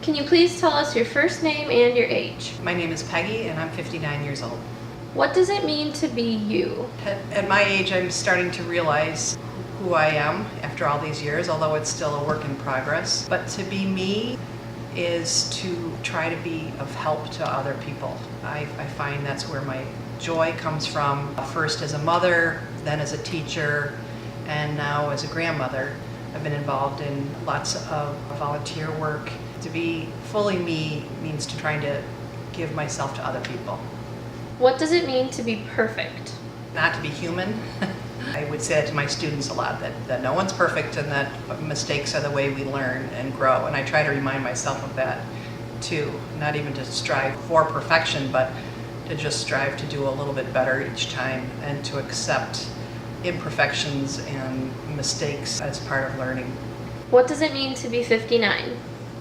Can you please tell us your first name and your age? My name is Peggy and I'm 59 years old. What does it mean to be you? At my age, I'm starting to realize who I am after all these years, although it's still a work in progress. But to be me is to try to be of help to other people. I find that's where my joy comes from, first as a mother, then as a teacher, and now as a grandmother. I've been involved in lots of volunteer work. To be fully me means to trying to give myself to other people. What does it mean to be perfect? Not to be human. I would say that to my students a lot, that no one's perfect and that mistakes are the way we learn and grow. And I try to remind myself of that too. Not even to strive for perfection, but to just strive to do a little bit better each time and to accept imperfections and mistakes as part of learning. What does it mean to be 59?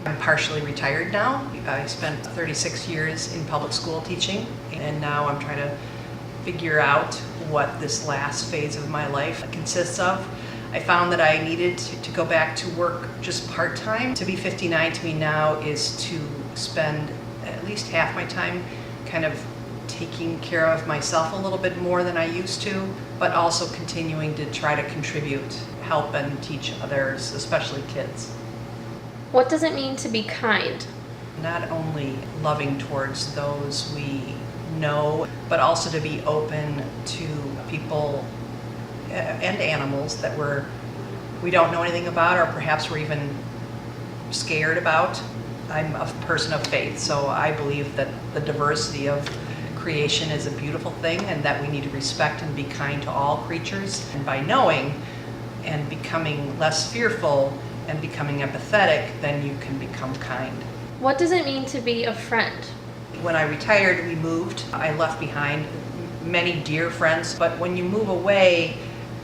I'm partially retired now. I spent 36 years in public school teaching, and now I'm trying to figure out what this last phase of my life consists of. I found that I needed to go back to work just part-time. To be 59 to me now is to spend at least half my time kind of taking care of myself a little bit more than I used to, but also continuing to try to contribute, help and teach others, especially kids. What does it mean to be kind? Not only loving towards those we know, but also to be open to people and animals that we don't know anything about, or perhaps we're even scared about. I'm a person of faith, so I believe that the diversity of creation is a beautiful thing and that we need to respect and be kind to all creatures. And by knowing and becoming less fearful and becoming empathetic, then you can become kind. What does it mean to be a friend? When I retired, we moved. I left behind many dear friends, but when you move away,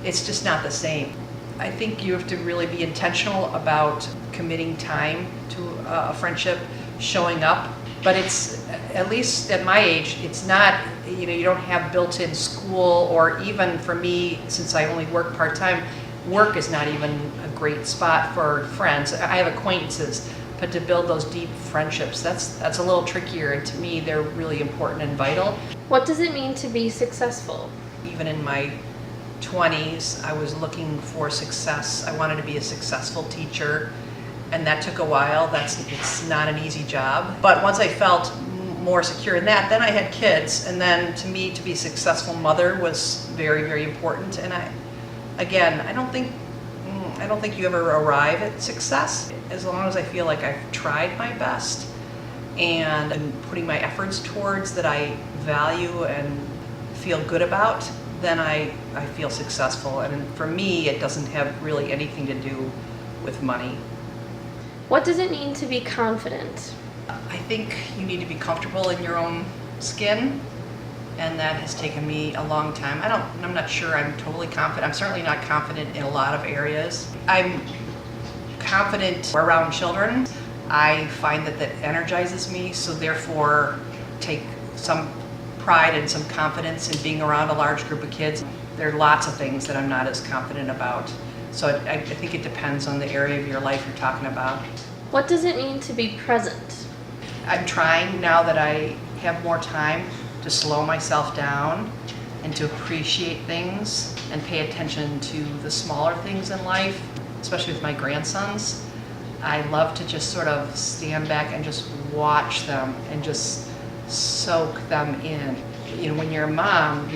it's just not the same. I think you have to really be intentional about committing time to a friendship, showing up. But it's, at least at my age, it's not, you don't have built-in school, or even for me, since I only work part-time, work is not even a great spot for friends. I have acquaintances, but to build those deep friendships, that's a little trickier, and to me, they're really important and vital. What does it mean to be successful? Even in my 20s, I was looking for success. I wanted to be a successful teacher, and that took a while. It's not an easy job. But once I felt more secure in that, then I had kids, and then to me, to be a successful mother was very, very important. And I don't think you ever arrive at success. As long as I feel like I've tried my best and I'm putting my efforts towards that I value and feel good about, then I feel successful. And for me, it doesn't have really anything to do with money. What does it mean to be confident? I think you need to be comfortable in your own skin, and that has taken me a long time. I'm not sure I'm totally confident. I'm certainly not confident in a lot of areas. I'm confident around children. I find that energizes me, so therefore take some pride and some confidence in being around a large group of kids. There are lots of things that I'm not as confident about. So I think it depends on the area of your life you're talking about. What does it mean to be present? I'm trying, now that I have more time, to slow myself down and to appreciate things and pay attention to the smaller things in life, especially with my grandsons. I love to just sort of stand back and just watch them and just soak them in. When you're a mom,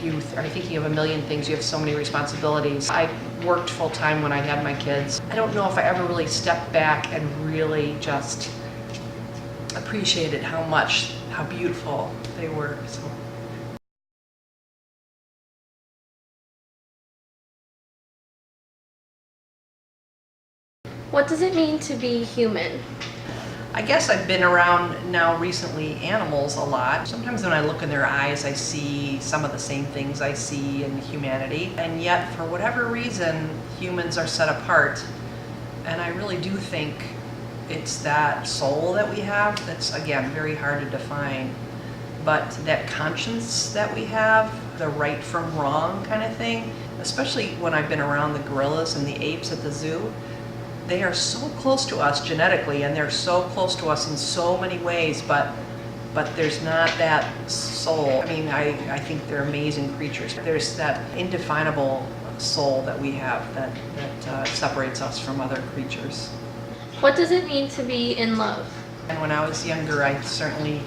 you are thinking of a million things. You have so many responsibilities. I worked full-time when I had my kids. I don't know if I ever really stepped back and really just appreciated how beautiful they were. So. What does it mean to be human? I guess I've been around now recently animals a lot. Sometimes when I look in their eyes, I see some of the same things I see in humanity. And yet, for whatever reason, humans are set apart. And I really do think it's that soul that we have that's, again, very hard to define. But that conscience that we have, the right from wrong kind of thing, especially when I've been around the gorillas and the apes at the zoo, they are so close to us genetically, and they're so close to us in so many ways, but there's not that soul. I mean, I think they're amazing creatures. There's that indefinable soul that we have that separates us from other creatures. What does it mean to be in love? And when I was younger, I certainly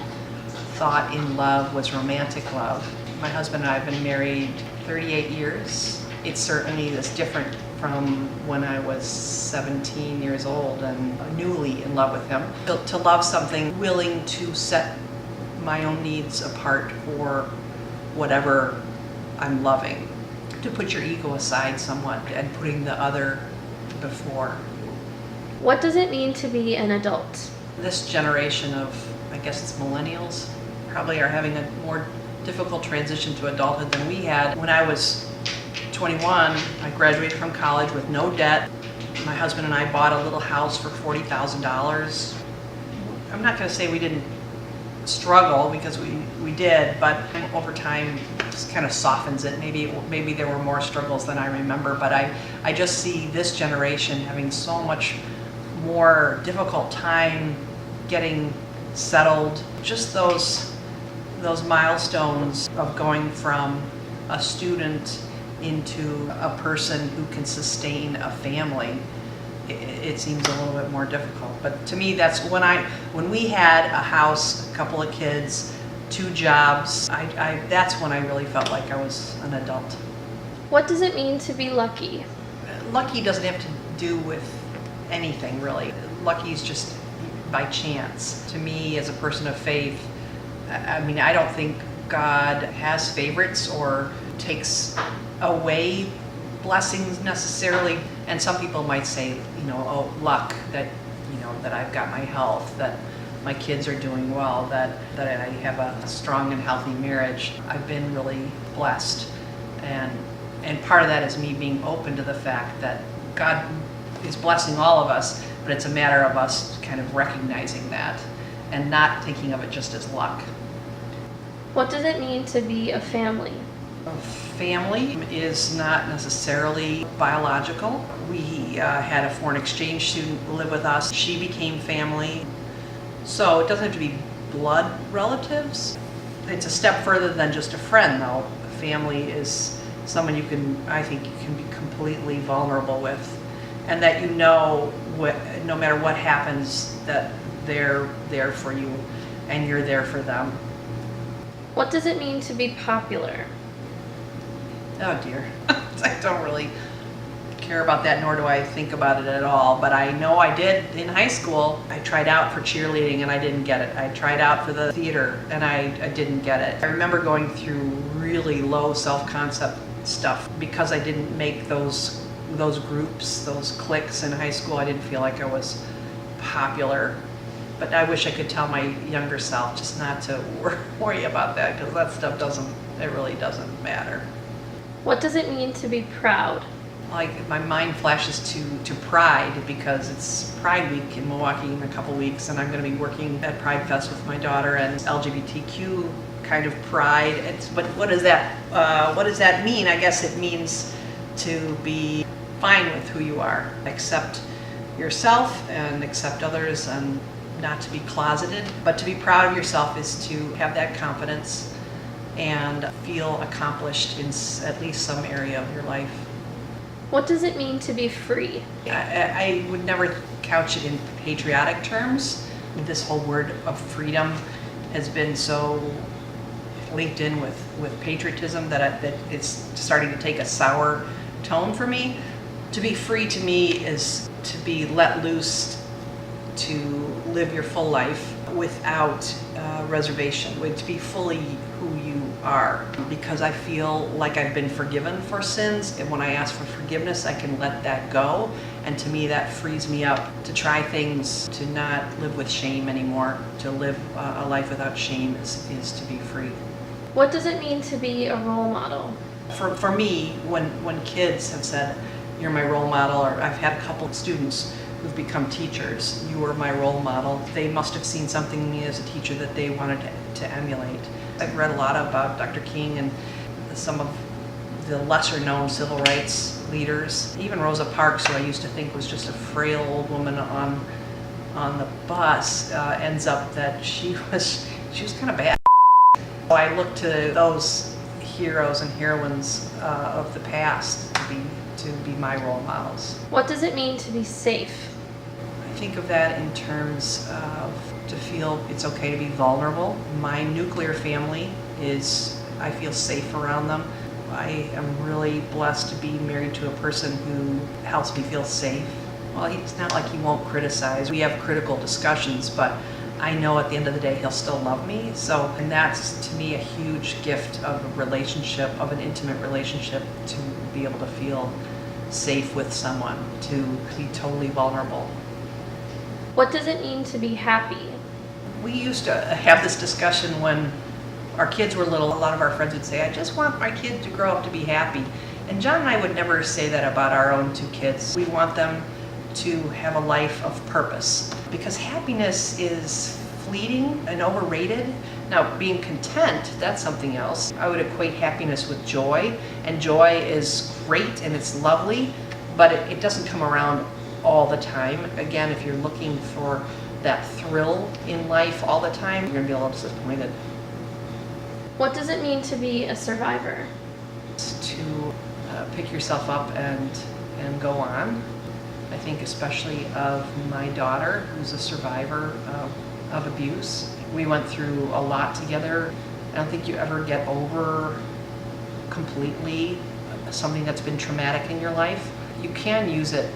thought in love was romantic love. My husband and I have been married 38 years. It certainly is different from when I was 17 years old and newly in love with him. To love something, willing to set my own needs apart for whatever I'm loving. To put your ego aside somewhat and putting the other before. What does it mean to be an adult? This generation of, I guess it's millennials, probably are having a more difficult transition to adulthood than we had. When I was 21, I graduated from college with no debt. My husband and I bought a little house for $40,000. I'm not going to say we didn't struggle, because we did, but over time just kind of softens it. Maybe there were more struggles than I remember, but I just see this generation having so much more difficult time getting settled. Just those milestones of going from a student into a person who can sustain a family, it seems a little bit more difficult. But to me, that's when we had a house, a couple of kids, 2 jobs, that's when I really felt like I was an adult. What does it mean to be lucky? Lucky doesn't have to do with anything, really. Lucky is just by chance. To me, as a person of faith, I mean, I don't think God has favorites or takes away blessings necessarily. And some people might say, oh, luck, that I've got my health, that my kids are doing well, that I have a strong and healthy marriage. I've been really blessed. And part of that is me being open to the fact that God is blessing all of us, but it's a matter of us kind of recognizing that and not thinking of it just as luck. What does it mean to be a family? Family is not necessarily biological. We had a foreign exchange student live with us. She became family. So it doesn't have to be blood relatives. It's a step further than just a friend, though. Family is someone I think you can be completely vulnerable with, and that no matter what happens, that they're there for you and you're there for them. What does it mean to be popular? Oh dear, I don't really care about that, nor do I think about it at all, but I know I did in high school. I tried out for cheerleading and I didn't get it. I tried out for the theater and I didn't get it. I remember going through really low self-concept stuff because I didn't make those groups, those cliques in high school. I didn't feel like I was popular. But I wish I could tell my younger self just not to worry about that, because that stuff really doesn't matter. What does it mean to be proud? Like, my mind flashes to Pride, because it's Pride Week in Milwaukee in a couple weeks, and I'm going to be working at Pride Fest with my daughter, and LGBTQ kind of pride. But what does that mean? I guess it means to be fine with who you are, accept yourself and accept others, and not to be closeted. But to be proud of yourself is to have that confidence and feel accomplished in at least some area of your life. What does it mean to be free? I would never couch it in patriotic terms. This whole word of freedom has been so linked in with patriotism that it's starting to take a sour tone for me. To be free to me is to be let loose, to live your full life without reservation, to be fully who you are. Because I feel like I've been forgiven for sins, and when I ask for forgiveness, I can let that go. And to me, that frees me up to try things, to not live with shame anymore. To live a life without shame is to be free. What does it mean to be a role model? For me, when kids have said, "You're my role model," or I've had a couple of students who've become teachers, "You were my role model," they must have seen something in me as a teacher that they wanted to emulate. I've read a lot about Dr. King and some of the lesser known civil rights leaders. Even Rosa Parks, who I used to think was just a frail old woman on the bus, ends up that she was kind of bad. I look to those heroes and heroines of the past to be my role models. What does it mean to be safe? I think of that in terms of to feel it's okay to be vulnerable. My nuclear family I feel safe around them. I am really blessed to be married to a person who helps me feel safe. Well, it's not like he won't criticize. We have critical discussions, but I know at the end of the day he'll still love me. And that's to me a huge gift of a relationship, of an intimate relationship, to be able to feel safe with someone, to be totally vulnerable. What does it mean to be happy? We used to have this discussion when our kids were little. A lot of our friends would say, I just want my kid to grow up to be happy. And John and I would never say that about our own two kids. We want them to have a life of purpose, because happiness is fleeting and overrated. Now, being content, that's something else. I would equate happiness with joy, and joy is great and it's lovely, but it doesn't come around all the time. Again, if you're looking for that thrill in life all the time, you're going to be a little disappointed. What does it mean to be a survivor? To pick yourself up and go on. I think especially of my daughter, who's a survivor of abuse. We went through a lot together. I don't think you ever get over completely something that's been traumatic in your life. You can use it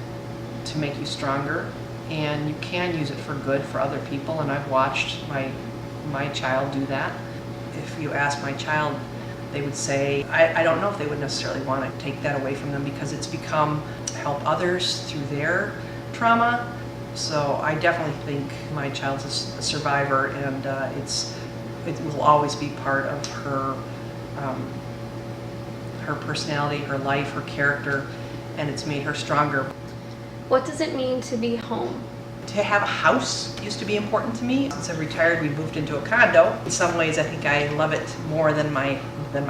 to make you stronger, and you can use it for good for other people, and I've watched my child do that. If you ask my child, they would say, I don't know if they would necessarily want to take that away from them, because it's become help others through their trauma. So I definitely think my child's a survivor, and it will always be part of her personality, her life, her character, and it's made her stronger. What does it mean to be home? To have a house used to be important to me. Since I've retired, we moved into a condo. In some ways, I think I love it more than my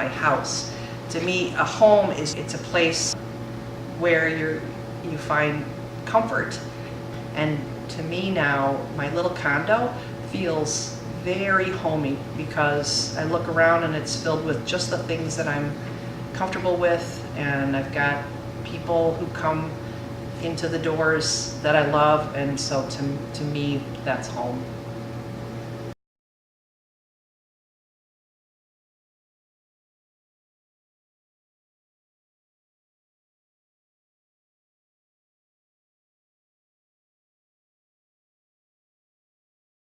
house. To me, a home it's a place where you find comfort. And to me now, my little condo feels very homey, because I look around and it's filled with just the things that I'm comfortable with, and I've got people who come into the doors that I love, and so to me, that's home.